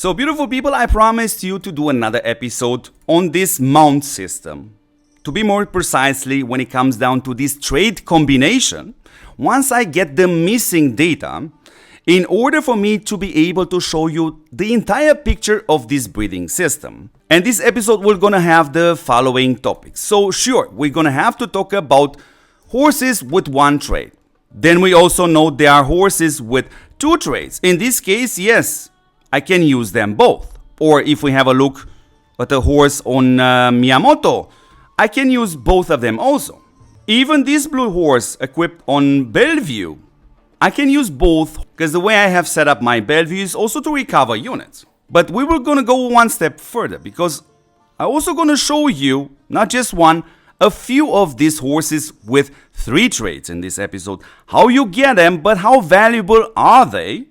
So beautiful people, I promised you to do another episode on this mount system. To be more precisely, when it comes down to this trait combination, once I get the missing data, in order for me to be able to show you the entire picture of this breeding system. And this episode we're gonna have the following topics. So sure, we're gonna have to talk about horses with one trait. Then we also know there are horses with two traits. In this case, yes, I can use them both. Or if we have a look at a horse on Miyamoto, I can use both of them also. Even this blue horse equipped on Bellevue, I can use both because the way I have set up my Bellevue is also to recover units. But we were gonna go one step further because I'm also gonna show you, not just one, a few of these horses with three traits in this episode. How you get them, but how valuable are they?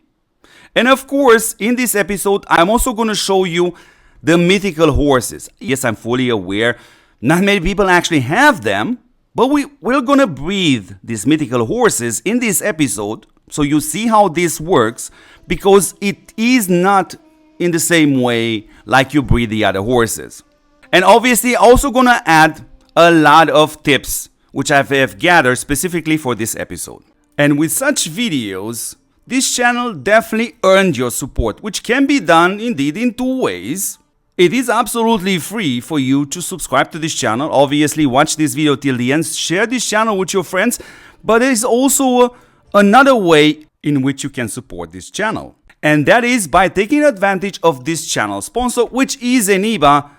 And of course, in this episode, I'm also gonna show you the mythical horses. Yes, I'm fully aware, not many people actually have them, but we're gonna breed these mythical horses in this episode so you see how this works, because it is not in the same way like you breed the other horses. And obviously also gonna add a lot of tips which I have gathered specifically for this episode. And with such videos, this channel definitely earned your support, which can be done indeed in two ways. It is absolutely free for you to subscribe to this channel. Obviously, watch this video till the end, share this channel with your friends, but there is also another way in which you can support this channel. And that is by taking advantage of this channel sponsor, which is Eneba,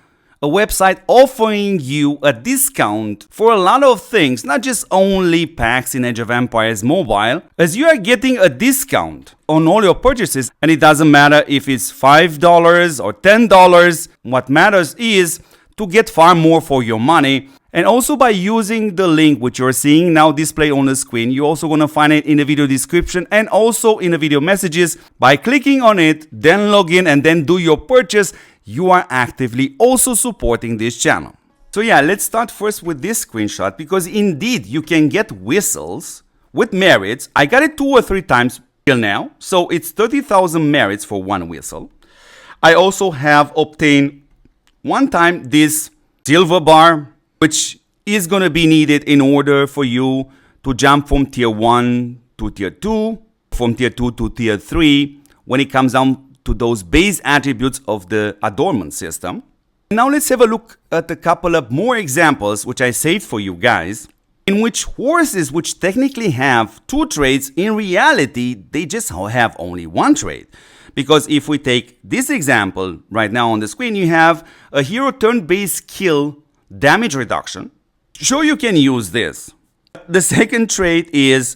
a website offering you a discount for a lot of things, not just only packs in Age of Empires Mobile, as you are getting a discount on all your purchases, and it doesn't matter if it's $5 or $10, what matters is to get far more for your money. And also by using the link which you're seeing now displayed on the screen, you're also going to find it in the video description and also in the video messages. By clicking on it, then log in and then do your purchase, you are actively also supporting this channel. So yeah, let's start first with this screenshot, because indeed you can get whistles with merits. I got it 2 or 3 times till now, so it's 30,000 merits for one whistle. I also have obtained one time this silver bar, which is going to be needed in order for you to jump from tier 1 to tier 2, from tier 2 to tier 3 when it comes down to those base attributes of the adornment system. Now let's have a look at a couple of more examples which I saved for you guys, in which horses which technically have two traits, in reality they just have only one trait. Because if we take this example right now on the screen, you have a hero turn-based skill damage reduction. Sure, you can use this. The second trait is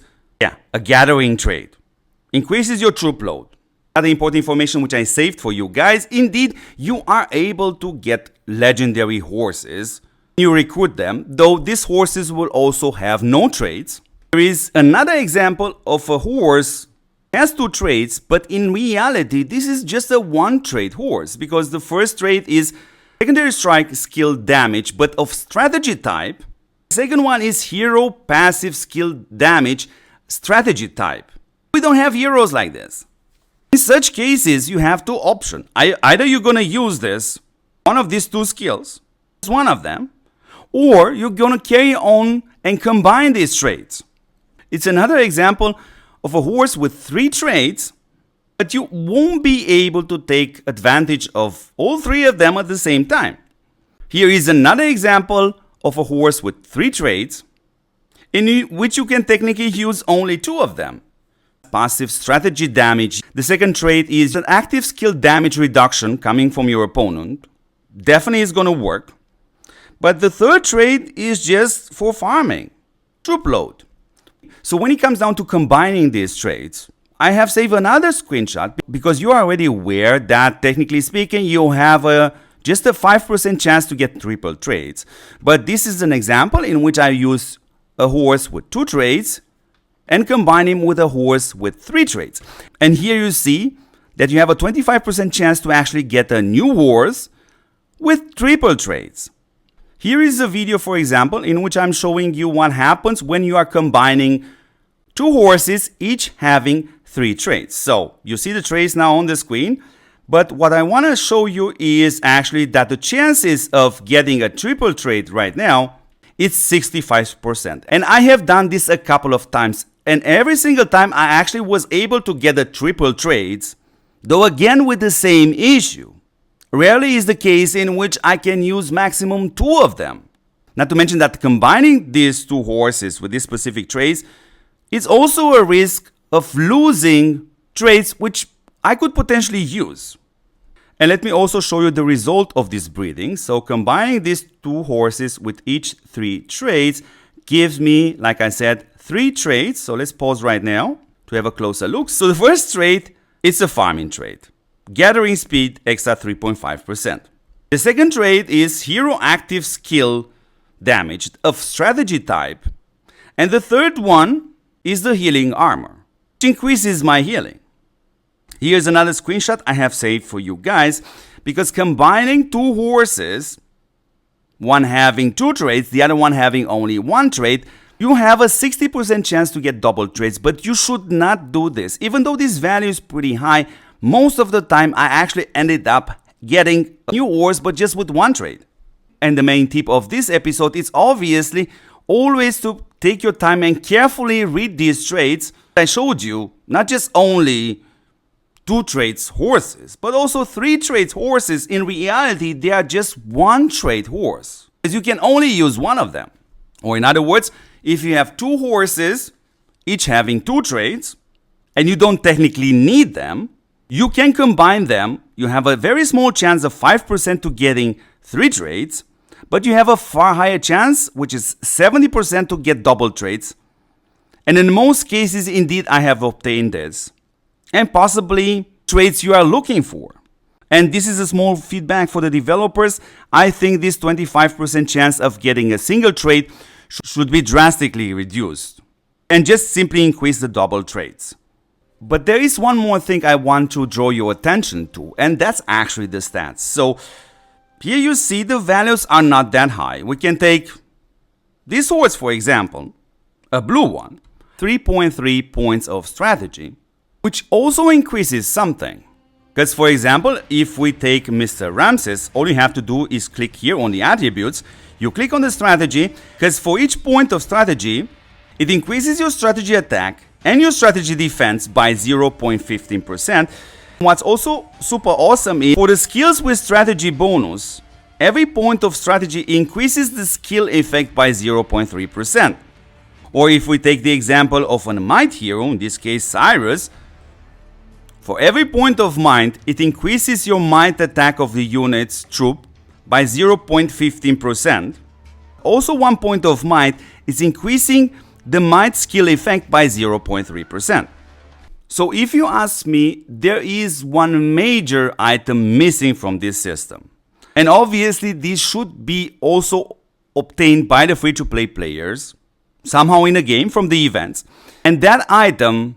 a gathering trait. Increases your troop load. Other important information which I saved for you guys. Indeed, you are able to get legendary horses. You recruit them, though these horses will also have no traits. There is another example of a horse has two traits, but in reality, this is just a one trait horse, because the first trait is secondary strike skill damage, but of strategy type. The second one is hero passive skill damage strategy type. We don't have heroes like this. In such cases, you have two options. Either you're going to use this, one of these two skills, one of them, or you're going to carry on and combine these traits. It's another example of a horse with three traits, but you won't be able to take advantage of all three of them at the same time. Here is another example of a horse with three traits, in which you can technically use only two of them. Passive strategy damage. The second trait is an active skill damage reduction coming from your opponent. Definitely is going to work. But the third trait is just for farming. Troop load. So when it comes down to combining these traits, I have saved another screenshot because you are already aware that technically speaking you have just a 5% chance to get triple traits. But this is an example in which I use a horse with two traits and combine him with a horse with three traits. And here you see that you have a 25% chance to actually get a new horse with triple traits. Here is a video, for example, in which I'm showing you what happens when you are combining two horses, each having three traits. So you see the traits now on the screen. But what I want to show you is actually that the chances of getting a triple trait right now is 65%. And I have done this a couple of times. And every single time I actually was able to get the triple traits, though again with the same issue. Rarely is the case in which I can use maximum 2 of them. Not to mention that combining these 2 horses with these specific traits is also a risk of losing traits which I could potentially use. And let me also show you the result of this breeding. So combining these 2 horses with each 3 traits gives me, like I said, 3 traits. So let's pause right now to have a closer look. So the first trait is a farming trait. Gathering speed extra 3.5%. The second trait is hero active skill damage of strategy type. And the third one is the healing armor, which increases my healing. Here's another screenshot I have saved for you guys, because combining 2 horses, one having 2 traits, the other one having only 1 trait, you have a 60% chance to get double traits, but you should not do this. Even though this value is pretty high, most of the time I actually ended up getting a new horse, but just with 1 trait. And the main tip of this episode is obviously always to take your time and carefully read these traits. I showed you not just only 2 traits horses, but also 3 traits horses. In reality, they are just 1 trait horse, as you can only use 1 of them. Or in other words, if you have 2 horses, each having 2 traits, and you don't technically need them, you can combine them. You have a very small chance of 5% to getting 3 traits, but you have a far higher chance, which is 70% to get double traits. And in most cases, indeed, I have obtained this. And possibly traits you are looking for. And this is a small feedback for the developers. I think this 25% chance of getting a single trait should be drastically reduced. And just simply increase the double traits. But there is one more thing I want to draw your attention to, and that's actually the stats. So here you see the values are not that high. We can take this horse, for example, a blue one, 3.3 points of strategy, which also increases something. Because for example, if we take Mr. Ramses, all you have to do is click here on the attributes. You click on the strategy, because for each point of strategy, it increases your strategy attack and your strategy defense by 0.15%. What's also super awesome is for the skills with strategy bonus, every point of strategy increases the skill effect by 0.3%. Or if we take the example of a might hero, in this case Cyrus, for every point of might, it increases your might attack of the unit's troop by 0.15%. Also 1 point of might is increasing the might skill effect by 0.3%. So if you ask me, there is one major item missing from this system. And obviously this should be also obtained by the free-to-play players, somehow in the game from the events. And that item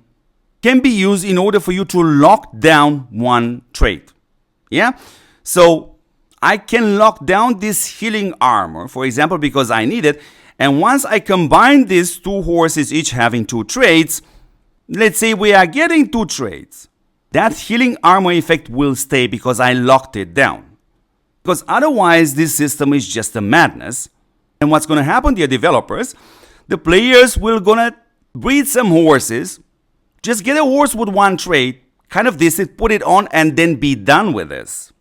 can be used in order for you to lock down 1 trait. Yeah? So I can lock down this healing armor, for example, because I need it. And once I combine these 2 horses, each having 2 traits, let's say we are getting 2 traits, that healing armor effect will stay because I locked it down. Because otherwise, this system is just a madness. And what's going to happen, dear developers, the players will gonna breed some horses, just get a horse with 1 trait, kind of this, put it on, and then be done with this.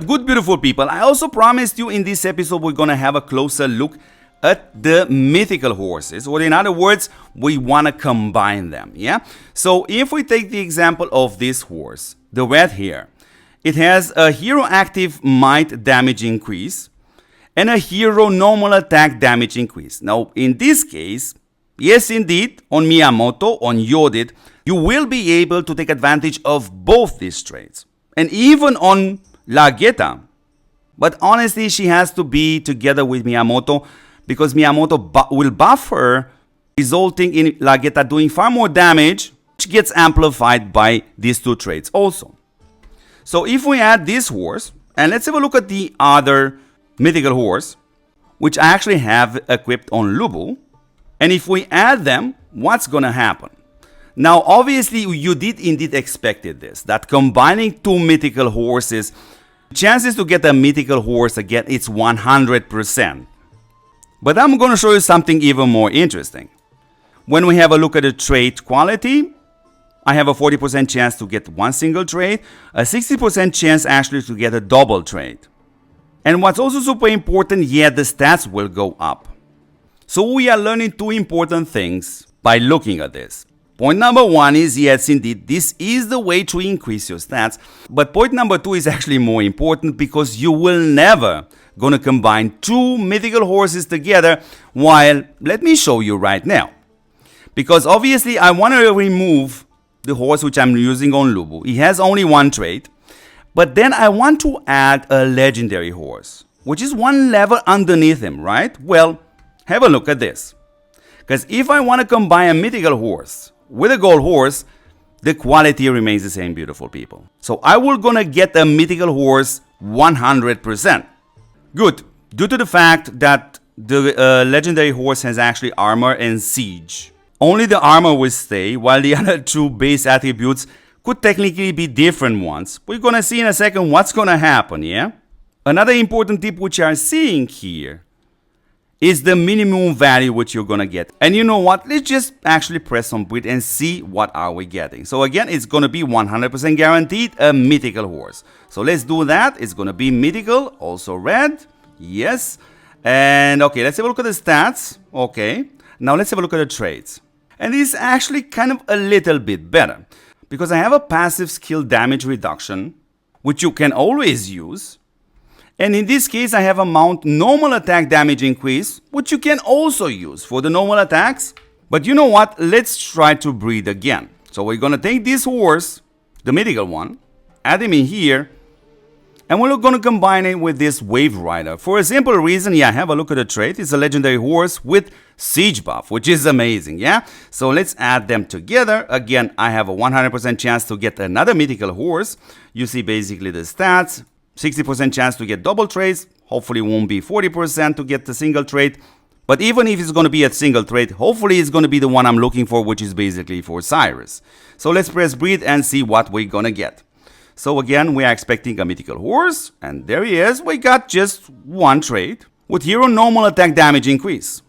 Good, beautiful people, I also promised you in this episode we're gonna have a closer look at the mythical horses, or in other words, we want to combine them. Yeah. So if we take the example of this horse, the red here, it has a hero active might damage increase and a hero normal attack damage increase. Now in this case, yes indeed, on Miyamoto, on Yodit, you will be able to take advantage of both these traits, and even on Lageta. But honestly, she has to be together with Miyamoto, because Miyamoto will buff her, resulting in Lageta doing far more damage, which gets amplified by these 2 traits also. So if we add this horse, and let's have a look at the other mythical horse, which I actually have equipped on Lubu, and if we add them, what's gonna happen? Now, obviously, you did indeed expected this, that combining two mythical horses, chances to get a mythical horse again, it's 100%. But I'm going to show you something even more interesting. When we have a look at the trait quality, I have a 40% chance to get one single trait, a 60% chance actually to get a double trait. And what's also super important, yeah, the stats will go up. So we are learning two important things by looking at this. Point number one is, yes, indeed, this is the way to increase your stats. But point number two is actually more important because you will never gonna combine two mythical horses together while, let me show you right now. Because obviously I want to remove the horse which I'm using on Lubu. He has only one trait. But then I want to add a legendary horse, which is one level underneath him, right? Well, have a look at this. Because if I want to combine a mythical horse with a gold horse, the quality remains the same, beautiful people. So I will gonna get a mythical horse 100%. Good, due to the fact that the legendary horse has actually armor and siege. Only the armor will stay, while the other two base attributes could technically be different ones. We're gonna see in a second what's gonna happen, yeah? Another important tip which you are seeing here is the minimum value which you're gonna get. And you know what? Let's just actually press on breed and see what are we getting. So again, it's gonna be 100% guaranteed a mythical horse. So let's do that. It's gonna be mythical, also red. Yes. And okay, let's have a look at the stats. Okay. Now let's have a look at the traits. And this is actually kind of a little bit better because I have a passive skill damage reduction, which you can always use. And in this case, I have a mount normal attack damage increase, which you can also use for the normal attacks. But you know what? Let's try to breed again. So we're going to take this horse, the mythical one, add him in here, and we're going to combine it with this wave rider. For a simple reason, yeah, have a look at the trait. It's a legendary horse with siege buff, which is amazing, yeah? So let's add them together. Again, I have a 100% chance to get another mythical horse. You see basically the stats. 60% chance to get double traits, hopefully it won't be 40% to get the single trait, but even if it's going to be a single trait, hopefully it's going to be the one I'm looking for, which is basically for Cyrus. So let's press breed and see what we're going to get. So again, we are expecting a mythical horse, and there he is. We got just one trait with hero normal attack damage increase.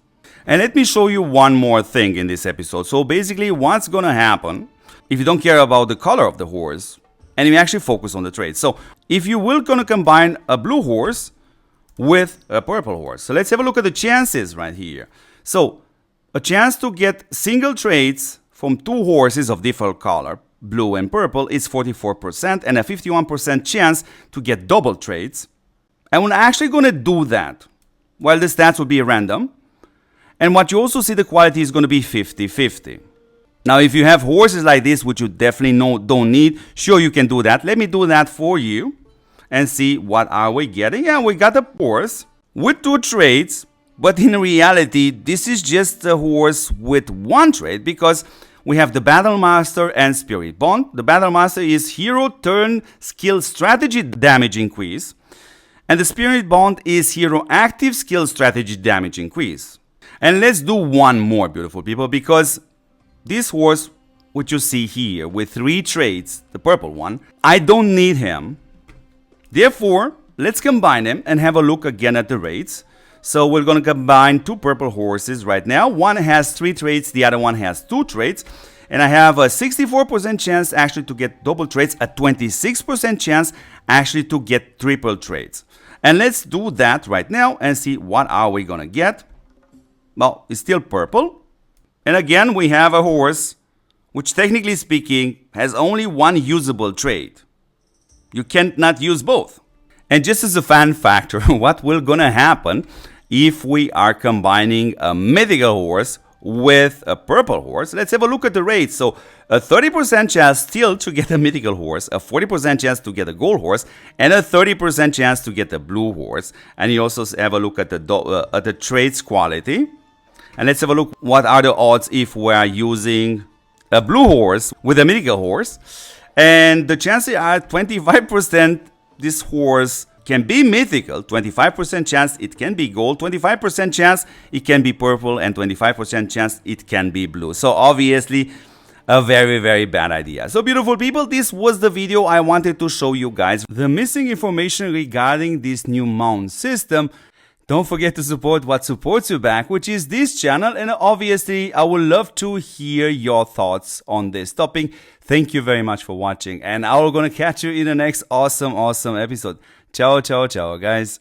And let me show you one more thing in this episode. So basically what's going to happen if you don't care about the color of the horse, and you actually focus on the traits. So if you will gonna combine a blue horse with a purple horse. So let's have a look at the chances right here. So a chance to get single traits from two horses of different color, blue and purple, is 44% and a 51% chance to get double traits. And we're actually gonna do that while the stats will be random. And what you also see, the quality is gonna be 50-50. Now, if you have horses like this, which you definitely don't need, sure, you can do that. Let me do that for you and see what are we getting. Yeah, we got a horse with two traits, but in reality, this is just a horse with one trait because we have the Battle Master and Spirit Bond. The Battle Master is hero turn skill strategy damage increase, and the Spirit Bond is hero active skill strategy damage increase. And let's do one more, beautiful people, because this horse, which you see here with three traits, the purple one, I don't need him. Therefore, let's combine them and have a look again at the rates. So we're going to combine two purple horses right now. One has three traits, the other one has two traits. And I have a 64% chance actually to get double traits, a 26% chance actually to get triple traits. And let's do that right now and see what are we going to get. Well, it's still purple. And again, we have a horse, which technically speaking, has only one usable trait. You can't not use both. And just as a fun factor, what will gonna happen if we are combining a mythical horse with a purple horse? Let's have a look at the rates. So a 30% chance still to get a mythical horse, a 40% chance to get a gold horse, and a 30% chance to get a blue horse. And you also have a look at the traits quality. And let's have a look what are the odds if we are using a blue horse with a mythical horse. And the chances are 25% this horse can be mythical, 25% chance it can be gold, 25% chance it can be purple, and 25% chance it can be blue. So obviously a very, very bad idea. So beautiful people, this was the video I wanted to show you guys. The missing information regarding this new mount system. Don't forget to support what supports you back, which is this channel. And obviously, I would love to hear your thoughts on this topic. Thank you very much for watching. And I'm going to catch you in the next awesome episode. Ciao, ciao, ciao, guys.